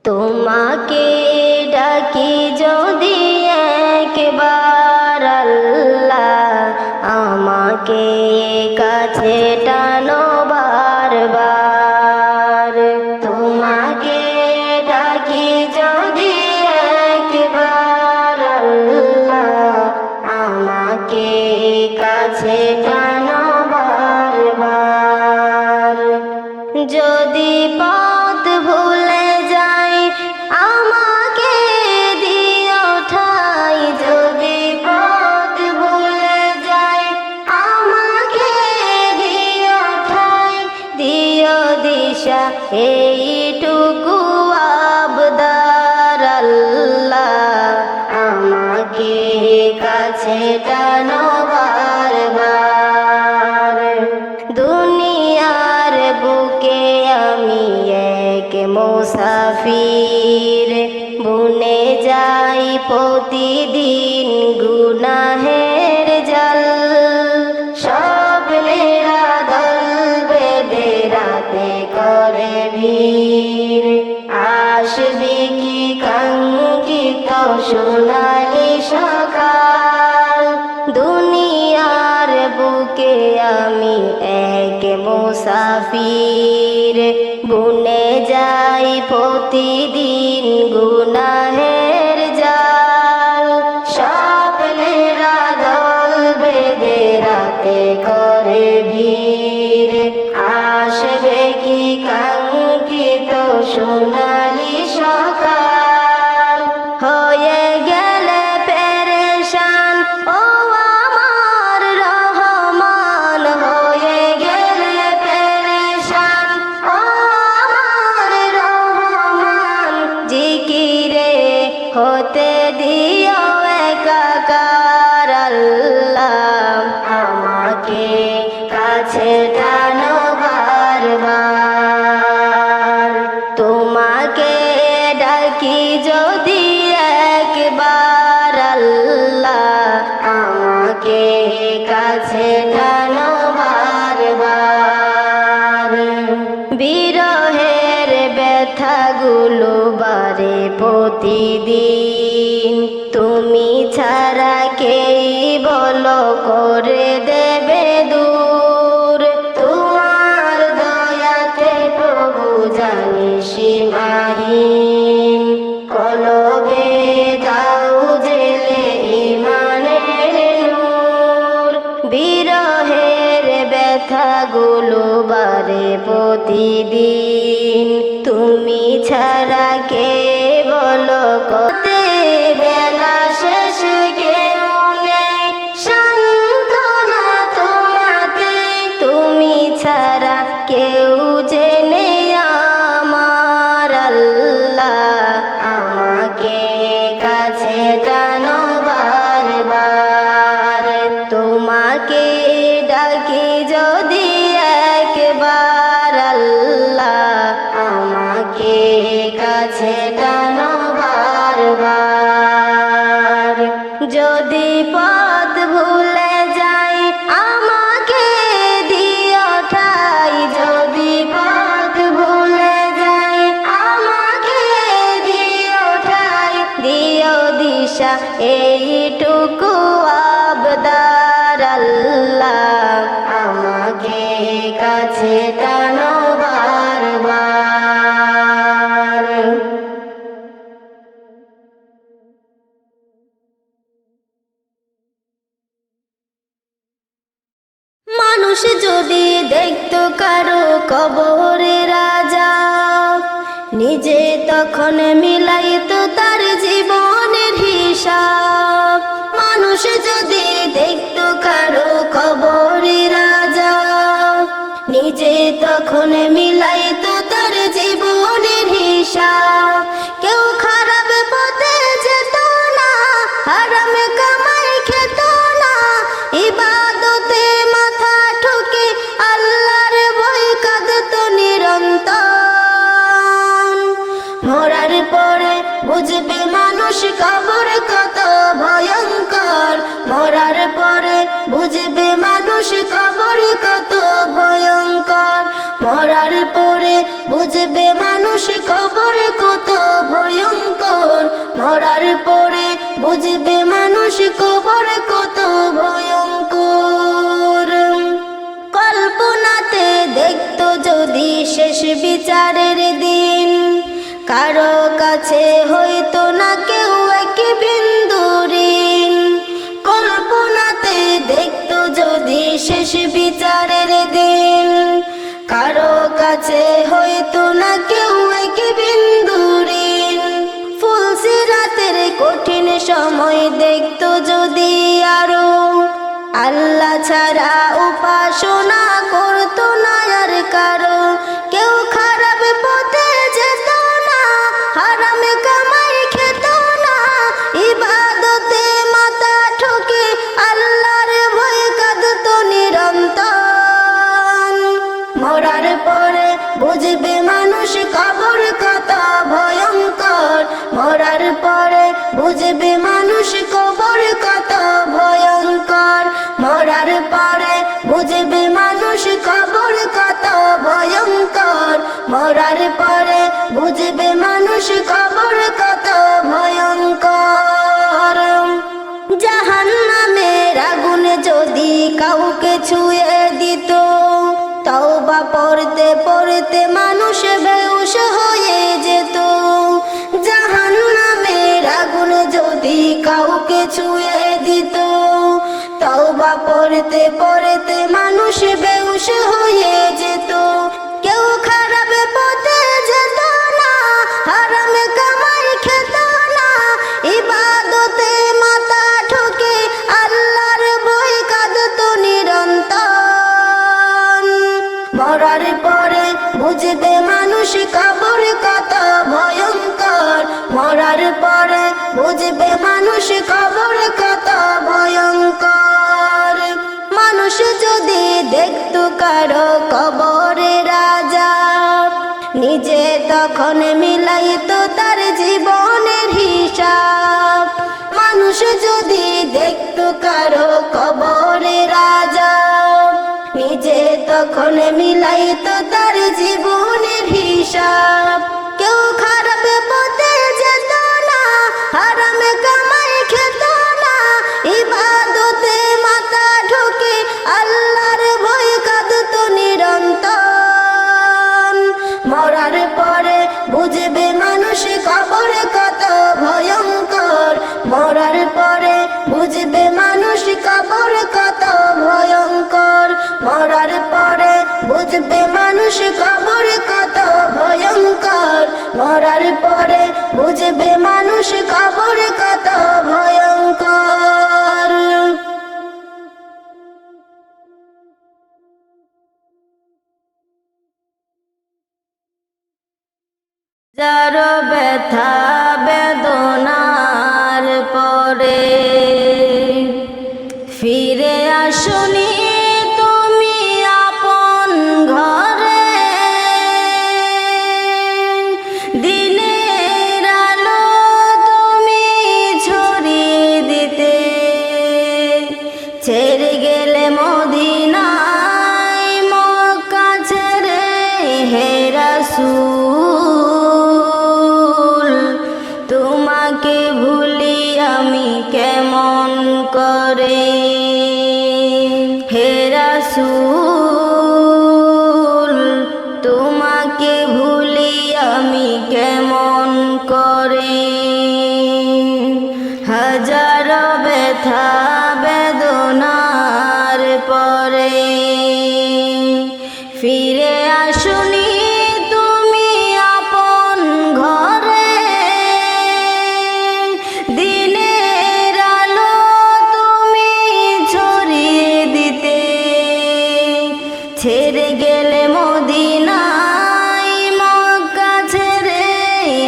তোমাকে ডাকি যদি একবার আল্লাহ, আমাকে কাছে টানো বারবার। তোমাকে ডাকি যদি একবার আল্লাহ, আমাকে কাছে টানো বারবার। যদি পথ ভুলে যাই আমাকে দিও ঠাই, যদি পথ ভুলে যাই আমাকে দিও ঠাই, দিও দিশা এইটুকু আবদার আল্লাহ, আমাকে কাছে টানো বারবার। দুনিয়ার বুকে আমি এক মুসাফির, বুনে যাই প্রতিদিন গুনাহের জাল। স্বপ্নেরা দল বেঁধে রাতে করে ভিড়, আসবে কি কাঙ্ক্ষিত সোনালি সকাল। দুনিয়ার বুকে আমি এক মুসাফির, বুনে যাই প্রতিদিন গুনাহের জাল। স্বপ্নেরা দল বেঁধে রাতে করে ভিড়, আসবে কি কাঙ্ক্ষিত সোনালি সকাল। হয়ে গেলে পেরেশান ও আমার রহমান, হয়ে গেলে পেরেশান ও আমার রহমান। জিকিরে হতে দিও একাকার আল্লাহ, আমাকে কাছে টানো বারবার। তোমাকে ডাকি যদি একবার আল্লাহ, আমাকে কাছে টানো বারবার। বিরহের ব্যথাগুলো বারে প্রতিদিন, তুমি ছাড়া কেই বলো করে দেবে দূর। তোমার দয়াতে প্রভু জানি সীমাহীন, কলবে দাও জেলে ইমানের নূর। বিরহের ব্যথাগুলো বারে প্রতিদিন, তুমি ছাড়া কে বলো কতে। বেলা শেষ কেউ নেই সান্ত্বনা তোমাতে, তুমি ছাড়া কেউ জেনে আমার আল্লাহ, আমাকে কাছে টানো বারবার। তোমাকে ডাকি যদি একবার আল্লাহ, আমাকে কাছে টানো বারবার। যদি পথ ভুলে যাই আমাকে দিও ঠাই, যদি পথ ভুলে যাই আমাকে দিও ঠাই, দিও দিশা এইটুকু আবদার আল্লাহ, আমাকে কাছে টানো বারবার। মানুষ যদি দেখতো কারো কবরে রাজা, নিজে তখন মিলাইতো তার জীবনের হিসাব। মানুষ যদি দেখতো কারো কবরে রাজা, নিজে তখন মিলাইতো তার জীবনের হিসাব। কেউ খারাপ পথে যেত না, হারাম কামাই খেত না, ইবাদতে মাথা ঠুকে আল্লাহর ভয় কাঁদতো নিরন্তর। মরার পরে বুঝবে মানুষ কবর কত ভয়ঙ্কর, মরার পরে বুঝবে মানুষ কবর কত ভয়ঙ্কর, মরার পরে বুঝবে মানুষ কবর কত বুঝবে মানুষ কবর কত ভয়ঙ্কর। কল্পনাতে দেখতো যদি শেষ বিচারের দিন, কারো কাছে হইতো না কেউ এক বিন্দু ঋণ। কল্পনাতে দেখতো যদি শেষ বিচারের দিন, কারো কাছে হইতো না কেউ এক বিন্দু ঋণ। ফুলসিরাতের কঠিন সময় দেখতো যদি আরো, আল্লাহ ছাড়া উপাসনা করতো না আর কারো। কেউ খারাপ পথে যেত না, হারামে কামাই খেত না, ইবাদতে মাথা ঠকে আল্লাহর ভয়ে কাঁদতো নিরন্তর। মরার পরে বুঝবে মানুষ কবর কত ভয়ঙ্কর। মরার পরে বুঝবে মানুষ কবর কত ভয়ঙ্কর। মরার পরে বুঝবে মানুষ কবর কত ভয়ঙ্কর। মরার পরে বুঝবে মানুষ কবর কত ভয়ঙ্কর। জাহান্নামের আগুন যদি কাউকে ছুঁয়ে দিত, তওবা পড়তে পড়তে মানুষ বেহুশ হয়ে যেত। জাহান্নামের আগুন যদি কাউকে ছুঁয়ে দিত, তওবা পড়তে পড়তে মানুষ বেহুশ হয়ে যেত। কেউ খারাপ পথে যেত না, হারামে কামাই খেত না, ইবাদতে মাথা ঠকে আল্লাহর ভয়ে কাঁদতো নিরন্তর। মরার পরে বুঝবে মানুষ কবর কত ভয়ঙ্কর। মরার পরে বুঝবে মানুষ কবর কত ভয়ঙ্কর। মানুষ যদি দেখতো কারো কবরের আযাব, নিজে তখন মিলাইতো তার জীবনের হিসাব। মানুষ যদি দেখতো কারো কবরের আযাব, নিজে তখন মিলাইতো তার জীবনের হিসাব। কেউ খারাপ পথে যেত না, হারামে কামাই খেত না, ইবাদতে মাথা ঠকে আল্লাহর ভয়ে কাঁদতো নিরন্তর। মরার পরে বুঝবে মানুষ কবর কত ভয়ঙ্কর। মরার পরে বুঝবে মানুষ কবর কত ভয়ঙ্কর। মরার পরে বুঝবে মানুষ কবর কত ভয়ঙ্কর। মরার পরে বুঝবে মানুষ কবর কত ভয়ঙ্কর। যার ব্যথা বেদনার পরে ফিরে আসনি তুমি আপন ঘরে। দিনের আলো তুমি ছড়িয়ে দিতে, ছেড়ে গেলে মদিনায় মক্কা ছেড়ে হে রাসূল। তোমাকে ভুলি আমি কেমন করে হে রাসূল। তোমাকে ভুলি আমি কেমন করে। হাজার ব্যথা বেদনার পরে ফিরে আসনি তুমি আপন ঘরে। দিনের আলো তুমি ছড়িয়ে দিতে, ছেড়ে গেলে মদিনায় মক্কা ছেড়ে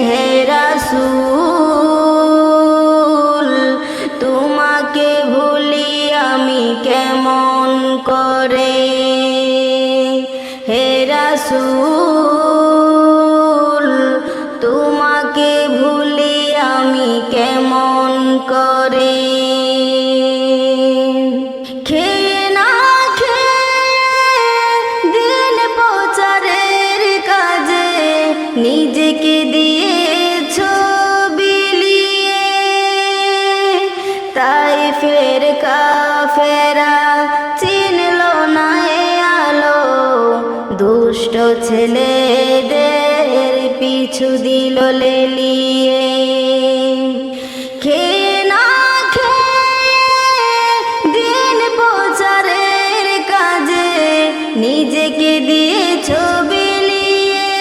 হে রাসূল। তোমাকে ভুলি আমি কেমন করে হে রাসূল। তোমাকে ভুলি আমি কেমন করে। খেয়ে না খেয়ে দিন প্রচারের কাজে নিজেকে দিয়েছো বিলিয়ে। দিল লেলিয়ে। খেয়ে না খেয়ে দিন প্রচারের কাজে নিজেকে দিয়েছ বিলিয়ে।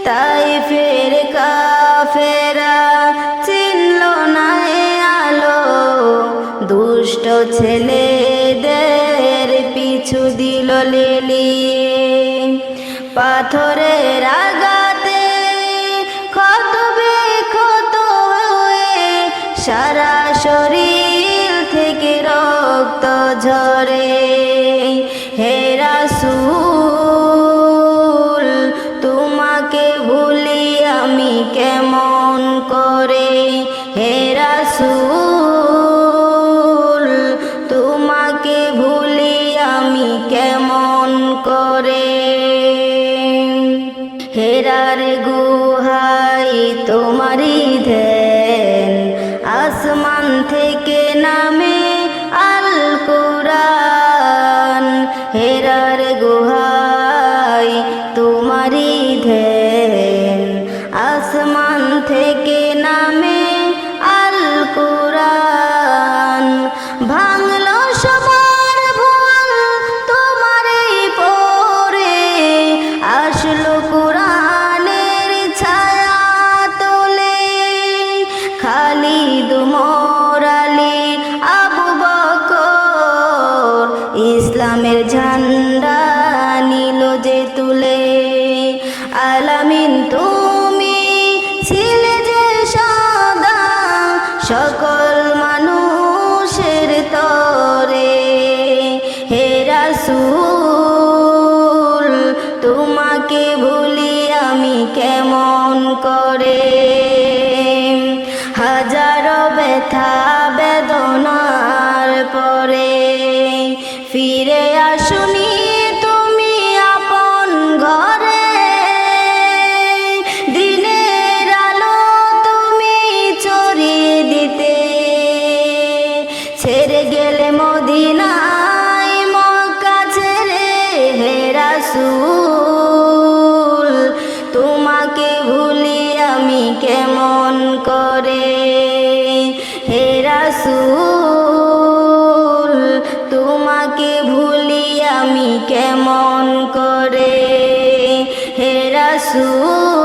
তাই ফের কাফেরা চিনল না এ আলো, দুষ্ট ছেলেদের পিছু দিল লেলিয়ে। পাথরের আঘাতে ক্ষত বিক্ষত হয়ে সারা শরীর থেকে রক্ত ঝরে। হে রাসূল তোমাকে ভুলি আমি কেমন করে। হে রাসূল তোমাকে ভুলি আমি কেমন করে। হেরার গুহায় তোমারই ধ্যান, আসমান থেকে নামে আল কুরআন। হেরার গুহায় তোমারই ধ্যান, আসমান থেকে নামে আল কুরআন। ভাঙলো সবার ভুল তোমারই পরে, আসলো কুরআনের ছায়া তোলে। খালিদ ওমর আলী আবু বকর ইসলামের ঝান্ডা নিল যে তুলে। আলামিন তুমি ছিলে যে সদা সকল মানুষের তরে। হে রাসূল তোমাকে ভুলি আমি কেমন করে। হাজারো ব্যথা বেদনার পরে ফিরে আসুনি তুমি আপন ঘরে। দিনের আলো তুমি ছড়িয়ে দিতে, ছেড়ে গেলে মদিনায় মক্কা ছেড়ে। হে রাসূল তোমাকে ভুলি আমি কেমন করে। হে রাসূল তোমাকে ভুলি আমি কেমন করে। হে রাসূল